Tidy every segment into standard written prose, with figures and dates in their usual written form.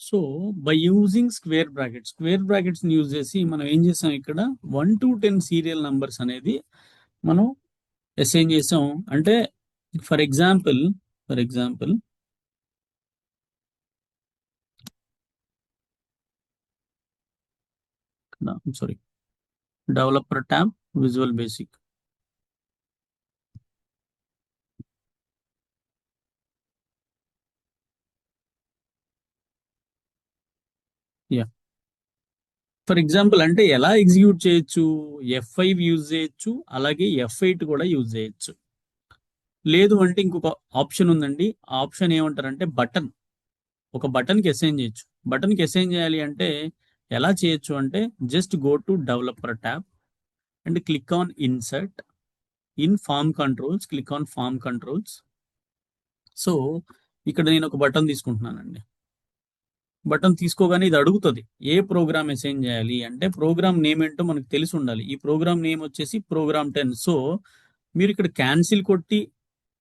So by using square brackets use చేసి మనం ఏం చేసాం ఇక్కడ 1 to 10 సీరియల్ నంబర్స్ అనేది మనం అసైన్ చేసాం. అంటే for example sorry, developer tab, visual basic. Yeah, for example అంటే ఎలా ఎగ్జిక్యూట్ చేయొచ్చు, F5 యూజ్ చేయొచ్చు, అలాగే F8 కూడా యూజ్ చేయొచ్చు. లేదు అంటే ఇంకొక ఆప్షన్ ఉందండి. ఆ ఆప్షన్ ఏమంటారంటే బటన్. ఒక బటన్కి అసైన్ చేయొచ్చు. బటన్కి అసైన్ చేయాలి అంటే ఎలా చేయొచ్చు అంటే just go to developer tab and click on insert, in form controls, click on form controls. So ఇక్కడ నేను ఒక బటన్ తీసుకుంటున్నానండి. బటన్ తీసుకోగానే ఇది అడుగుతుంది ఏ ప్రోగ్రామ్ అసైన్ చేయాలి అంటే ప్రోగ్రామ్ నేమ్ ఏంటో మనకు తెలిసి ఉండాలి. ఈ ప్రోగ్రామ్ నేమ్ వచ్చేసి ప్రోగ్రామ్ 10. సో మీరు ఇక్కడ క్యాన్సిల్ కొట్టి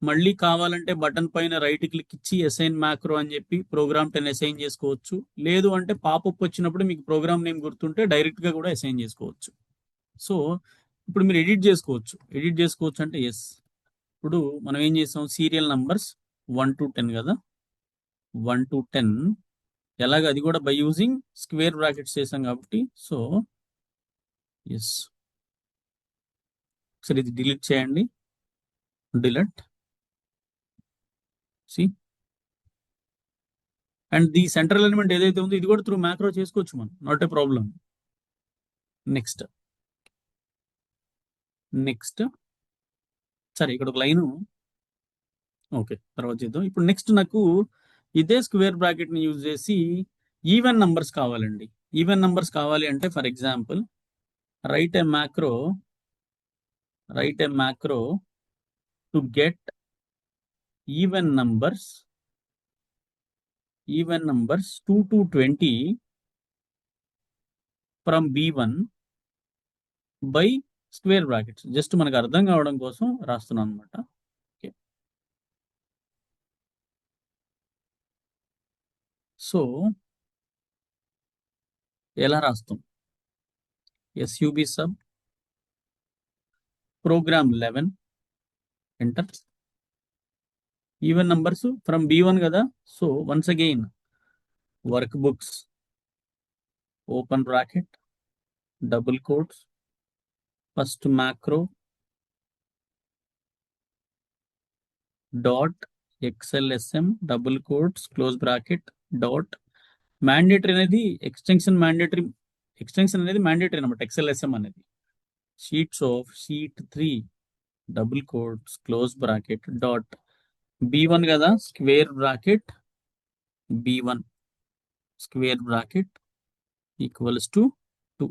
మళ్ళీ కావాలంటే బటన్ పైన రైట్ క్లిక్ ఇచ్చి అసైన్ మ్యాక్రో అని చెప్పి ప్రోగ్రామ్ 10 అసైన్ చేసుకోవచ్చు. లేదు అంటే పాపప్ వచ్చినప్పుడు మీకు ప్రోగ్రామ్ నేమ్ గుర్తుంటే డైరెక్ట్ గా కూడా అసైన్ చేసుకోవచ్చు. సో ఇప్పుడు మీరు ఎడిట్ చేసుకోవచ్చు అంటే ఎస్. ఇప్పుడు మనం ఏం చేసాం, సీరియల్ నంబర్స్ 1 to 10 కదా, 1 to 10 ఎలాగ అది కూడా బై యూజింగ్ స్క్వేర్ బ్రాకెట్స్ చేసాం కాబట్టి. సో ఎస్, సరే ఇది డిలీట్ చేయండి, delete. See and the central element ఏదైతే ఉందో ఇది కూడా త్రూ మ్యాక్రో చేసుకోవచ్చు మనం, నాట్ ఏ ప్రాబ్లం. నెక్స్ట్ సరే ఇక్కడ ఒక లైన్, ఓకే తర్వాత చేద్దాం. ఇప్పుడు నెక్స్ట్ నాకు ఇదే స్క్వేర్ బ్రాకెట్ ని యూజ్ చేసి ఈవెన్ నంబర్స్ కావాలండి. ఈవెన్ నంబర్స్ కావాలి అంటే for example right A macro to get even numbers 2 to 20 from B1 by square brackets. Just మనకు అర్థం కావడం కోసం రాస్తున్నాను అనమాట. ఓకే, సో ఎలా రాస్తాం, SUB sub program 11 enter, even numbers from B1 కదా. So once again workbooks open bracket double quotes first macro dot XLSM double quotes close bracket dot mandatory అనేది ఎక్స్టెన్షన్ అనేది మ్యాండేటరీ అనమాట. XLSM అనేది sheets of sheet 3 double quotes close bracket dot B1 కదా, square bracket B1 square bracket equals to 2.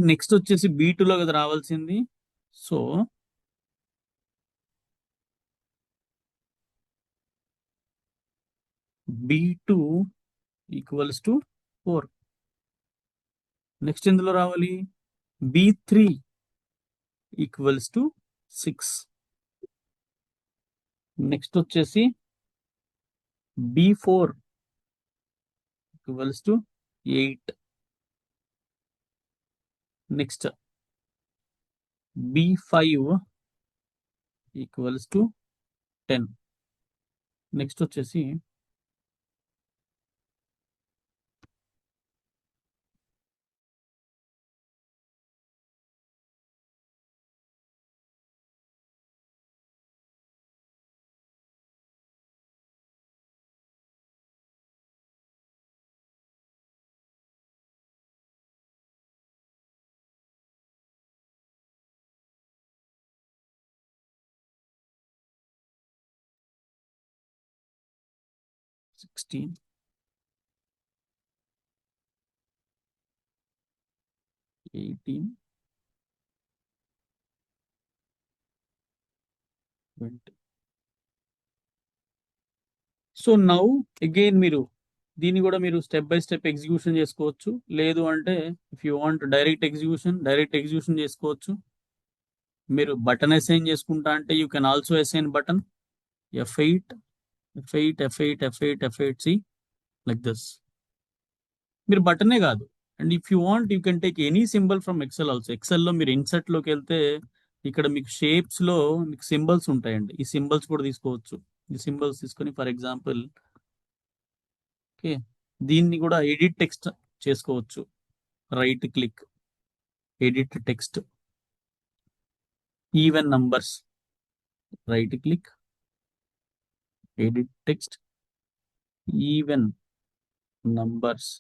Next వచ్చేసి B2 లో కదా రావాల్సింది. So B2 equals to 4. Next ఎందులో రావాలి, B3 ఈక్వల్స్ టు 6. నెక్స్ట్ వచ్చేసి B4 equals to 8. Next B5 equals to 10. Next వచ్చేసి sixteen, 18, 20. So now again మీరు దీన్ని కూడా మీరు స్టెప్ బై స్టెప్ ఎగ్జిక్యూషన్ చేసుకోవచ్చు. లేదు అంటే if you want direct execution చేసుకోవచ్చు. మీరు బటన్ అసైన్ చేసుకుంటా అంటే you can also assign button F8, F8, F8, F8, F8, see like this. మీరు బటనే కాదు, and if you want you can take any symbol from Excel also. ఎక్సెల్లో మీరు ఇన్సర్ట్లోకి వెళ్తే ఇక్కడ మీకు షేప్స్లో మీకు సింబల్స్ ఉంటాయండి. ఈ సింబల్స్ కూడా తీసుకోవచ్చు. ఈ సింబల్స్ తీసుకొని ఫర్ ఎగ్జాంపుల్ ఓకే దీన్ని కూడా ఎడిట్ టెక్స్ట్ చేసుకోవచ్చు. Right click, edit text, even numbers, right click, edit text, even numbers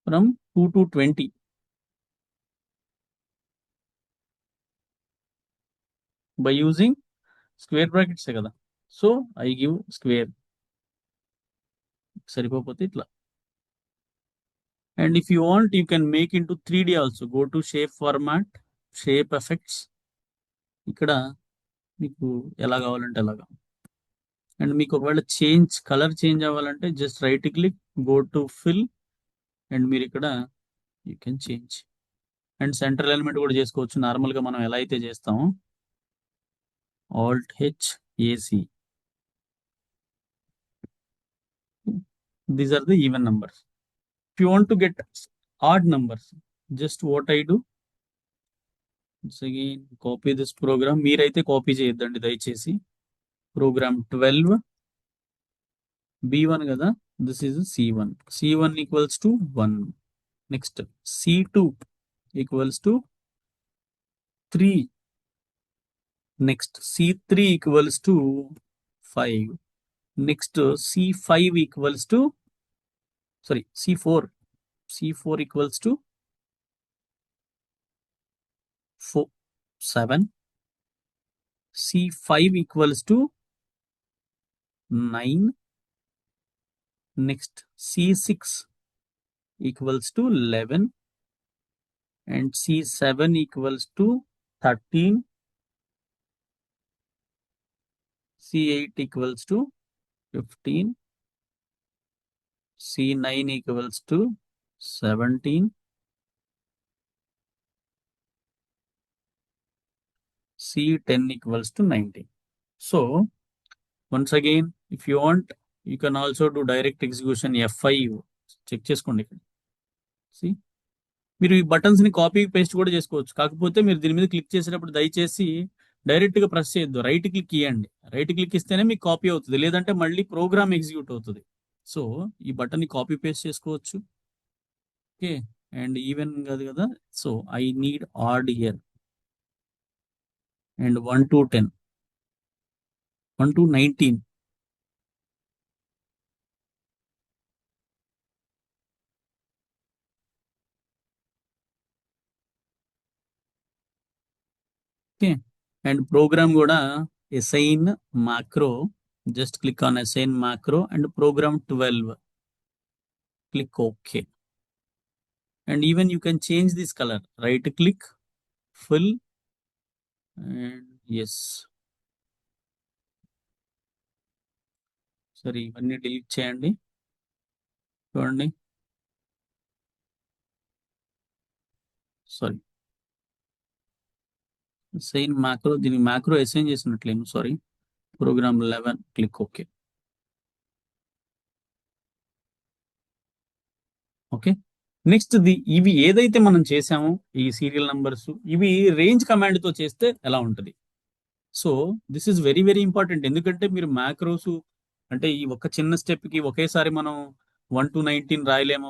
from 2 to 20. by using square brackets కదా. సో ఐ గివ్ స్క్వేర్, సరిపోతే ఇట్లా. And if you want you can make in to 3D also. Go to shape format, shape effects, ఇక్కడ మీకు ఎలా కావాలంటే అలాగా. And మీకు ఒకవేళ కలర్ చేంజ్ అవ్వాలంటే just right click, go to fill, and మీరు ఇక్కడ you can change. And central element కూడా చేసుకోవచ్చు నార్మల్గా మనం ఎలా అయితే చేస్తామో. Alt H AC. These are the even numbers. If you want to get odd numbers, just what I do, once again copy this program. మీరైతే కాపీ చేయొద్దండి దయచేసి. ప్రోగ్రామ్ 12 B1 కదా, this is C1. C1 equals to 1. Next C2 equals to 3. Next C3 equals to 5. Next C5 equals to C4 equals to 7. C5 equals to 9. Next C6 equals to 11. And C7 equals to 13. C8 equals to 15. C9 equals to 17. C10 equals to 19. So once again, if you want, you can also do direct execution F5. Check చేసుకోండి ఇక్కడ. See, మీరు ఈ buttons ని copy paste కూడా చేసుకోవచ్చు. కాకపోతే మీరు దీని మీద క్లిక్ చేసేటప్పుడు దయచేసి డైరెక్ట్ గా ప్రెస్ చేయొద్దు, రైట్ క్లిక్ ఇవ్వండి. రైట్ క్లిక్ ఇస్తేనే మీకు కాపీ అవుతుంది, లేదంటే మళ్ళీ ప్రోగ్రామ్ ఎగ్జిక్యూట్ అవుతుంది. సో ఈ బటన్ ని కాపీ పేస్ట్ చేసుకోవచ్చు. ఓకే, అండ్ ఈవెన్ కాదు కదా, so I need add here. And 1 to 10, 1 to 19. Okay, and program kuda assign macro. Just click on assign macro and program 12. Click OK. And even you can change this color. Right click, fill, and yes. Sorry, ఇవన్నీ delete చేయండి. చూడండి, sorry assign macro, దీనికి macro assign చేసినట్లేను, sorry. Program 11, click okay. Okay, next ఇవి ఏదైతే మనం చేసామో ఈ సీరియల్ నంబర్స్, ఇవి రేంజ్ కమాండ్ తో చేస్తే ఎలా ఉంటుంది. So this is very very important. ఎందుకంటే మీరు మ్యాక్రోస్ అంటే ఈ ఒక చిన్న స్టెప్ కి ఒకేసారి మనం 1 to 19 రాయలేమో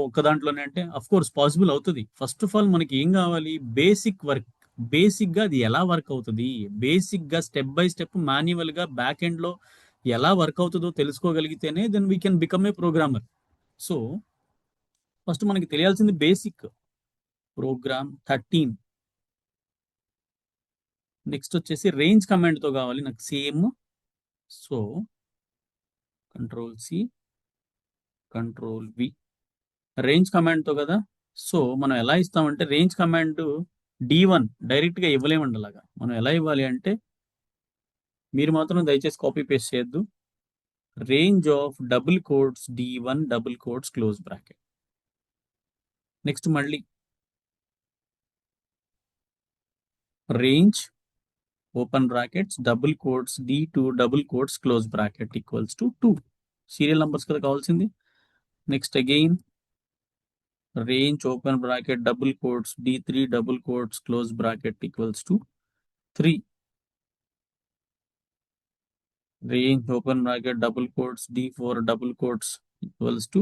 ఒక్క దాంట్లోనే, అంటే అఫ్ కోర్స్ పాసిబుల్ అవుతుంది. ఫస్ట్ ఆఫ్ ఆల్ మనకి ఏం కావాలి, బేసిక్ వర్క్. బేసిక్ గా అది ఎలా వర్క్ అవుతుంది, బేసిక్ గా స్టెప్ బై స్టెప్ మాన్యువల్ గా బ్యాక్ ఎండ్ లో ఎలా వర్క్ అవుతుందో తెలుసుకోగలిగితేనే then we can become a programmer. So first మనకి తెలియాల్సింది బేసిక్. ప్రోగ్రామ్ 13. నెక్స్ట్ వచ్చేసి రేంజ్ కమాండ్ తో కావాలి నాకు same. So Ctrl+C, Ctrl+V, range command తో కదా. సో మనం ఎలా ఇస్తామంటే రేంజ్ కమాండ్ D1 డైరెక్ట్ గా ఇవ్వలేమండి. అలాగా మనం ఎలా ఇవ్వాలి అంటే, మీరు మాత్రం దయచేసి కాపీ పేస్ట్ చేయొద్దు. range of double quotes d1 double quotes close bracket. Next మళ్ళీ range open brackets double quotes d2 double quotes close bracket equals to 2. Serial numbers కదా కావాల్సింది. Next again range open bracket double quotes d3 double quotes close bracket equals to 3. Range open bracket double quotes d4 double quotes equals to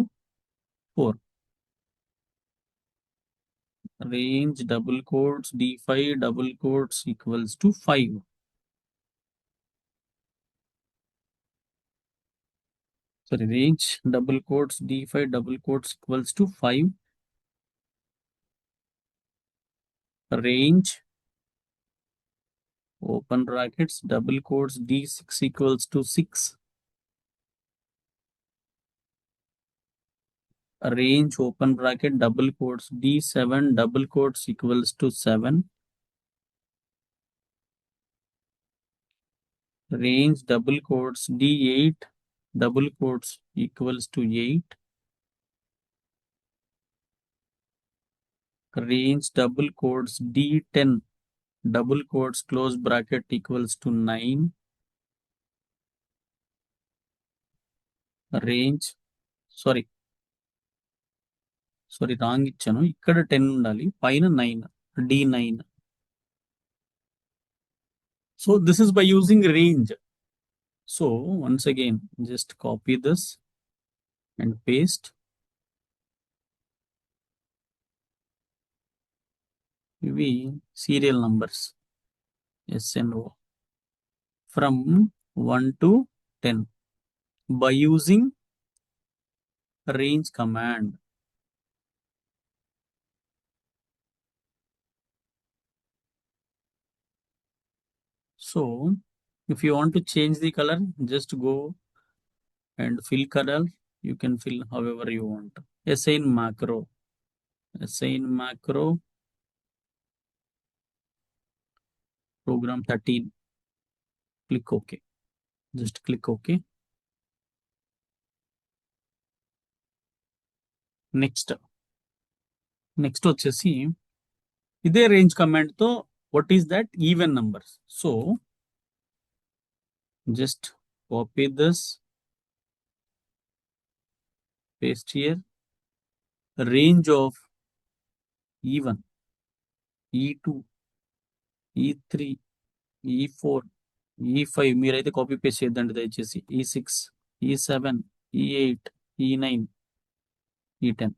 4. Range double quotes d5 double quotes equals to 5. Sorry, range double quotes d5 double quotes equals to 5. Range open brackets double quotes d6 equals to 6. Range open bracket double quotes d7 double quotes equals to 7. Range double quotes d8 double quotes equals to 8. Range double quotes d10 double quotes close bracket equals to 9. Range sorry wrong ఇచ్చాను, ఇక్కడ 10 ఉండాలి, పైన 9 d9. So this is by using range. So once again just copy this and paste. ఇవి serial numbers SNO from 1 to 10 by using range command. So if you want to change the color, just go and fill color. You can fill however you want. Assign macro program 13. Click OK. Just click OK. Next వచ్చేసి ఇదే range command తో what is that even numbers. So just copy this, paste here. Range of E1, E2, E3, E4, E5 మీరైతే copy paste చేద్దండి దయచేసి. E6, E7, E8, E9, E10.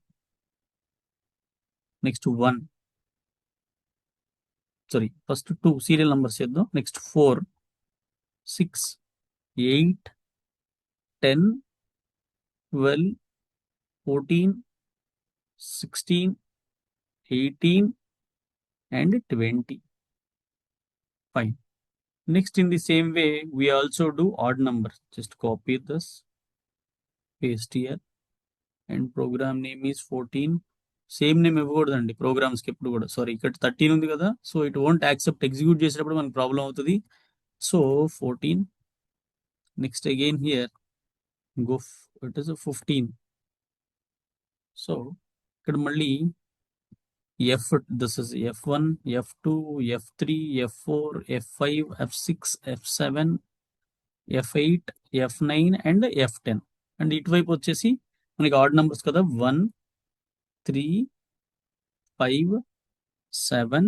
Next 1 first 2 serial numbers చేద్దాం. Next 4, 6, 8, 10, 12, 14, 16, 18 and 20. Fine. Next in the same way we also do odd numbers. Just copy this, paste here, and program name is 14. Same name ఇవ్వకూడదండి ప్రోగ్రామ్స్కి ఎప్పుడు కూడా. Sorry, ఇక్కడ 13 ఉంది కదా, so it won't accept. Execute చేసేటప్పుడు మనకు ప్రాబ్లం అవుతుంది. So 14. Next again here go it is 15. So ఇక్కడ మళ్ళీ this is F1, F2, F3, F4, F5, F6, F7, F8, F9 and F10. And ఇటువైపు వచ్చేసి మనకి ఆడ్ నెంబర్స్ కదా, 1, 3, 5, 7.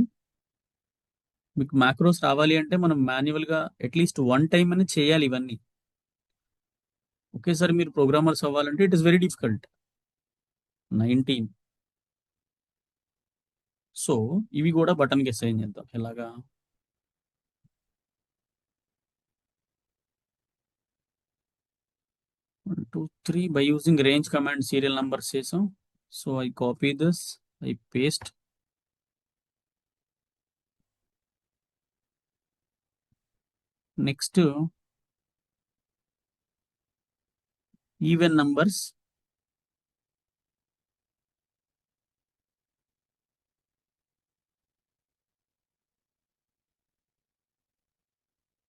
మీకు మ్యాక్రోస్ రావాలి అంటే మనం మాన్యువల్గా అట్లీస్ట్ 1 టైం అని చేయాలి ఇవన్నీ. ఒకేసారి మీరు ప్రోగ్రామర్స్ అవ్వాలంటే it is very difficult. 19. So ఇవి కూడా బటన్కి అసైన్ చేద్దాం. ఎలాగా? 1, 2, 3 by using range command serial number చేసాం. So I copy this, I paste. Next even numbers.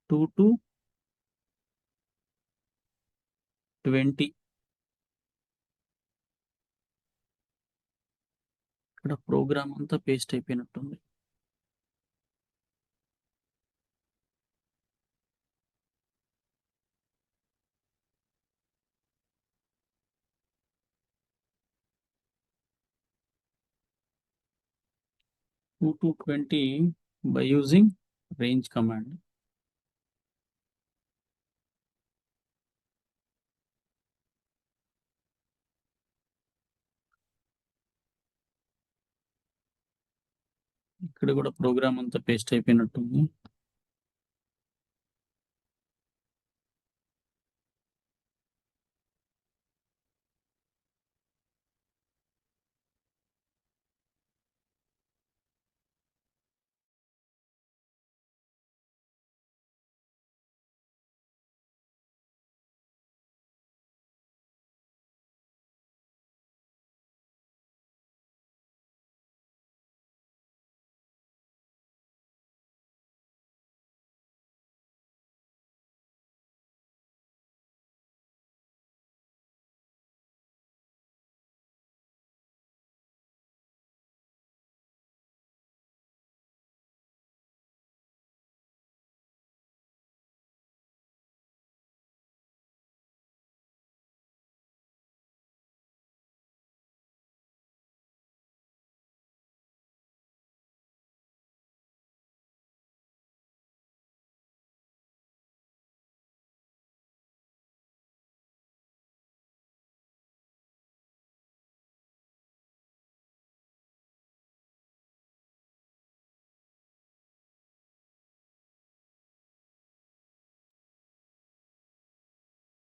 Two to 20. ఇక్కడ ప్రోగ్రామ్ అంతా పేస్ట్ అయిపోయినట్టుంది. Two to 20 by using range command. ఇక్కడ కూడా ప్రోగ్రామ్ అంతా పేస్ట్ అయిపోయినట్టుంది.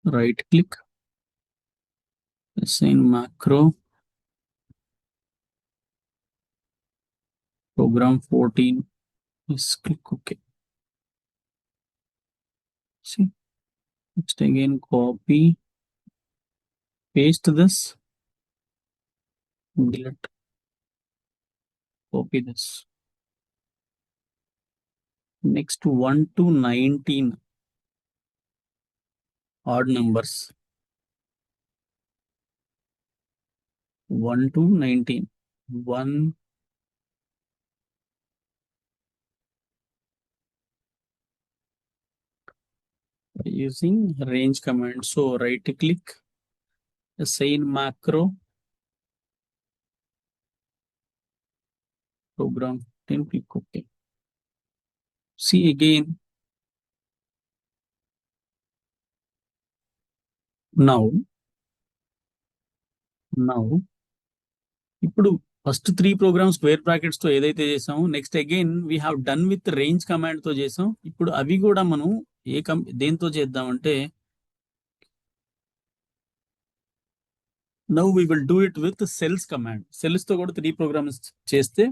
Right click, assign macro, program 14. Yes, click OK. See, next again copy, paste this, delete, copy this. Next 1 to 19 odd numbers. 1 to 19. 1, using range command. So right click, assign macro, program 10, click OK. See again. Now ఇప్పుడు first 3 programs square brackets తో ఏదైతే చేసామో next again we have done with range command తో చేసాం. ఇప్పుడు అవి కూడా మనం దేంతో చేద్దామంటే now we will do it with cells command. Cells తో కూడా 3 ప్రోగ్రామ్స్ చేస్తే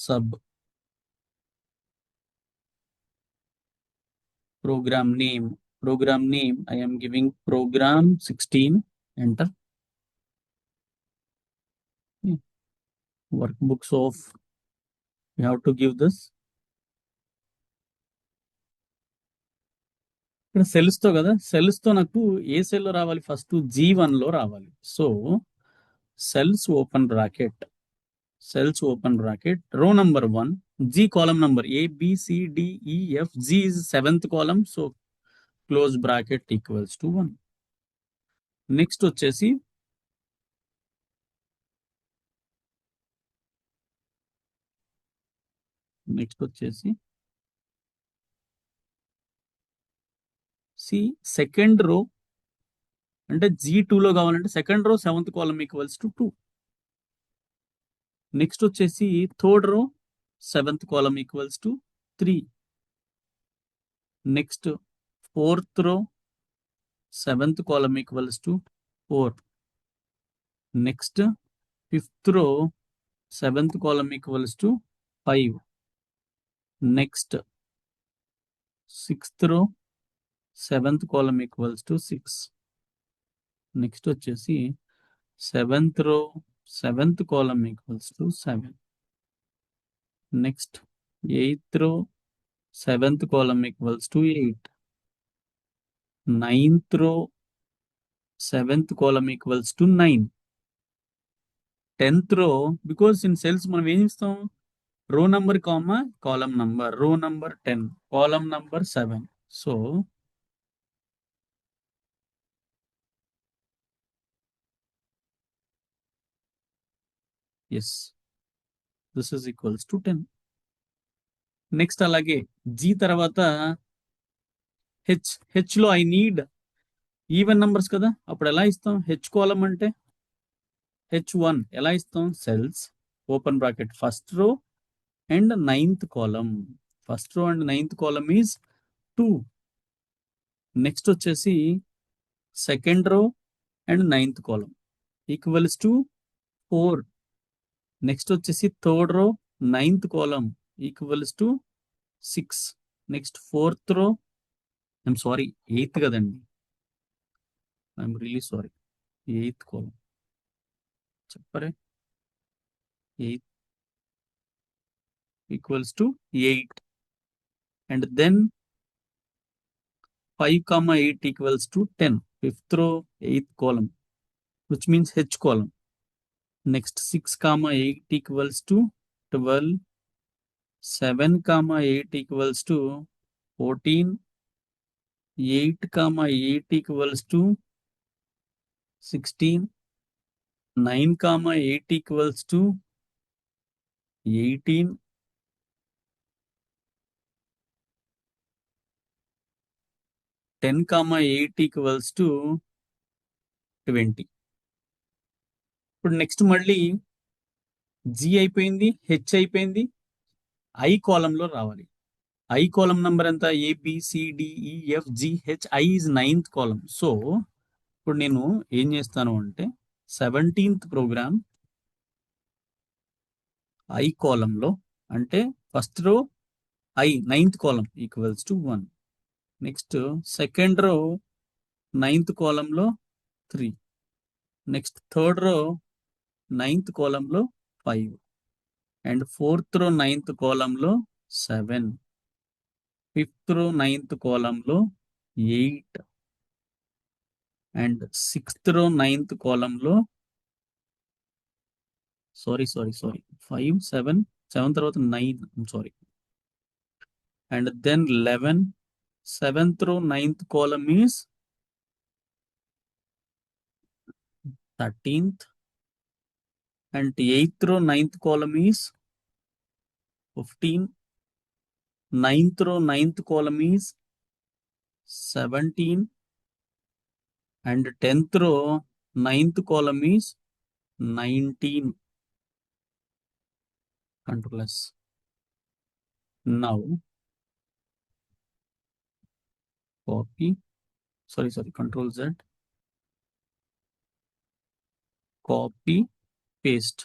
sub program name I am giving program 16, enter. Workbooks of, we have to give this. ఇక్కడ సెల్స్ తో కదా, సెల్స్ తో నాకు ఏ సెల్ లో రావాలి, ఫస్ట్ G1 లో రావాలి. So cells open bracket, row number 1, G column number A B C D E F, G is 7th column, so close bracket equals to 1. Next వచ్చేసి సెకండ్ రో అంటే G2 లో కావాలంటే second row 7th column equals to 2. Next వచ్చేసి third row 7th column equals to 3. Next fourth row 7th column equals to 4. Next fifth row 7th column equals to 5. Next sixth row 7th column equals to 6. Next వచ్చేసి 7th రో 7th column equals to 7. Next 8th రో 7th column equals to 8. 9th row, 7th column equals to 9. 10th row, because in cells మనం ఏం ఇస్తాం, row number comma column number, row number 10, column number 7. So yes, this is equals to 10. Next అలాగే G తర్వాత H లో I need even numbers కదా, అప్పుడు ఎలా ఇస్తాం, హెచ్ కాలమ్ అంటే H1 ఎలా ఇస్తాం, cells open bracket first row and 9th column. First row and 9th column is 2. Next వచ్చేసి second row and 9th column equals to 4. Next వచ్చేసి third row 9th column equals to 6. Next fourth row, I'm sorry 8th కదండి, I'm really sorry, 8th column చెప్పరే, 8 equals to 8. And then 5 comma 8 equals to 10. 5th row, 8th column, which means H column. Next 6 comma 8 equals to 12. 7 comma 8 equals to 14. 8 comma 8 equals to 16. 9 comma 8 equals to 18. 10 comma 8 equals to 20. ఇప్పుడు next మళ్ళీ G అయిపోయింది, H అయిపోయింది, I కాలంలో రావాలి. I column number ఎంత, ABCDEFGH, I is 9th column. So ఇప్పుడు నేను ఏం చేస్తాను అంటే 17th ప్రోగ్రామ్ ఐ కాలంలో, అంటే first row I 9th column equals to 1. Next second row 9th కాలంలో 3. నెక్స్ట్ థర్డ్ రో 9th కాలంలో 5. అండ్ ఫోర్త్ రో 9th కాలంలో 7. ఫిఫ్త్ రో 9th కాలంలో 8. అండ్ సిక్స్త్ రో 9th కాలంలో సారీ 5, 7 తర్వాత 9, sorry, and then 11. 7th row 9th column is 13th, and 8th row 9th column is 15. 9th row 9th column is 17, and 10th row 9th column is 19. Control S. Now copy, Control Z, copy, paste.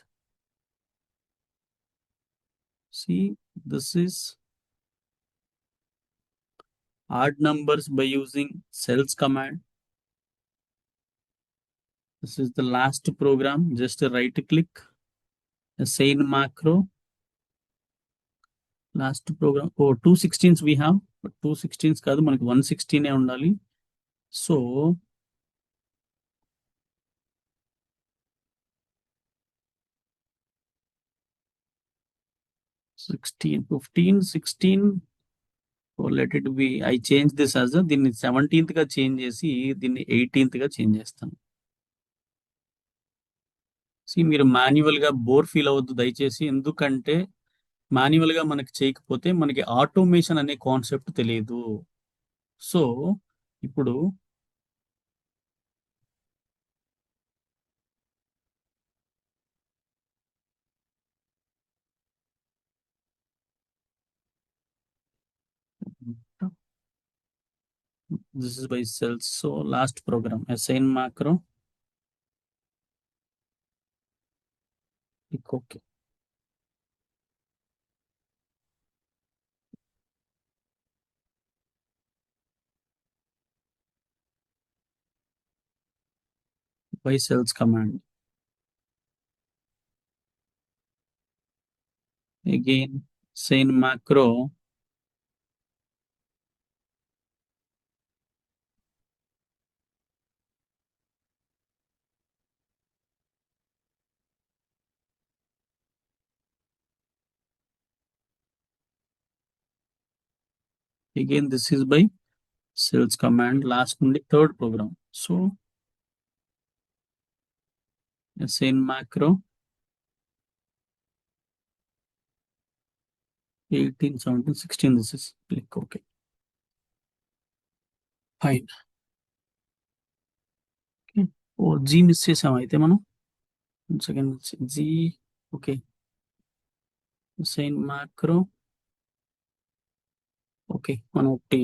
See, this is odd numbers by using cells command. This is the last program. Just right click, assign macro. Last program, 216s we have, but 216s కాదు, మనకి 116 ఉండాలి. So sixteen, 15, 16, let it be, I change this as దీన్ని 17th గా change చేసి దీన్ని 18th గా change చేస్తాను. మీరు మాన్యువల్ గా బోర్ ఫీల్ అవ్వద్దు దయచేసి, ఎందుకంటే మాన్యువల్ గా మనకి చేయకపోతే మనకి ఆటోమేషన్ అనే కాన్సెప్ట్ తెలియదు. సో ఇప్పుడు this is by cells. So last program, assign macro, click OK. By cells command. Again, assign macro, Again, this is by cells command. Last నుండి third program. So assign macro 18, 17, 16. This is click OK. Fine. Okay. Oh G miss చేసాం అయితే మనం. Second G. Okay. assign macro. Okay, మనం ఒకటి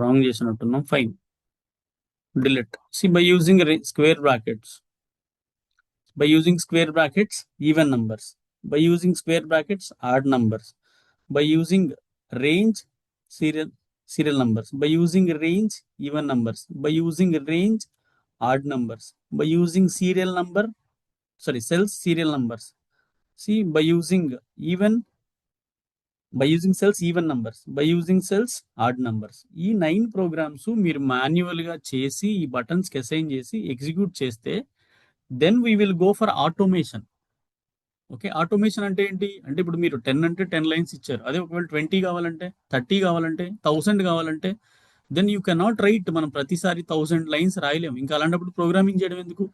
wrong చేసినట్టున్నాం. Fine. delete. See, by using square brackets, even numbers. By using square brackets, odd numbers. By using range, serial numbers. By using range, even numbers. By using range, odd numbers. By using cells, serial numbers. See, by using cells, even numbers. By using cells, odd numbers. ఈ 9 programmes మీరు మాన్యువల్గా చేసి ఈ బటన్స్కి assign చేసి execute చేస్తే then we will go for automation. Okay, automation అంటే ఏంటి అంటే ఇప్పుడు మీరు 10 అంటే 10 లైన్స్ ఇచ్చారు. అదే ఒకవేళ 20 కావాలంటే, 30 కావాలంటే, 1000 కావాలంటే దెన్ యూ కెనాట్ రైట్. మనం ప్రతిసారి 1000 లైన్స్ రాయలేము. ఇంకా అలాంటప్పుడు ప్రోగ్రామింగ్ చేయడం ఎందుకు?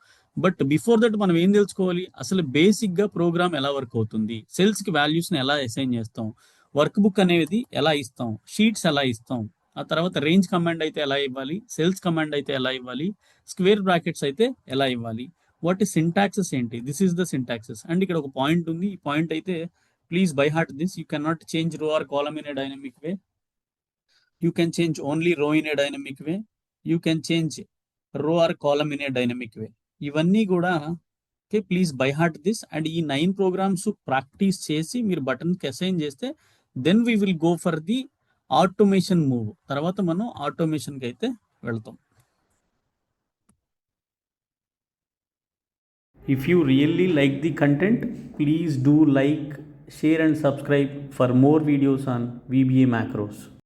బట్ బిఫోర్ దట్ మనం ఏం తెలుసుకోవాలి, అసలు బేసిక్గా ప్రోగ్రామ్ ఎలా వర్క్ అవుతుంది, సెల్స్కి వాల్యూస్ని ఎలా అసైన్ చేస్తాం, వర్క్ బుక్ అనేది ఎలా ఇస్తాం, షీట్స్ ఎలా ఇస్తాం, ఆ తర్వాత రేంజ్ కమాండ్ అయితే ఎలా ఇవ్వాలి, సెల్స్ కమాండ్ అయితే ఎలా ఇవ్వాలి, స్క్వేర్ బ్రాకెట్స్ అయితే ఎలా ఇవ్వాలి, వాటి సింటాక్సెస్ ఏంటి, this is the syntaxes. And ఇక్కడ ఒక పాయింట్ ఉంది. ఈ పాయింట్ అయితే please by heart this. You can not change రో are column in a dynamic way. You can change only row in a dynamic way. You can change row or column in a dynamic way. ఇవన్నీ కూడా okay, please by heart this. And ఈ 9 programs practice చేసి మీరు బటన్కి assign చేస్తే then we will go for the automation move. తర్వాత మనం ఆటోమేషన్కి అయితే వెళ్తాం. If you really like the content, please do like, share and subscribe for more videos on VBA macros.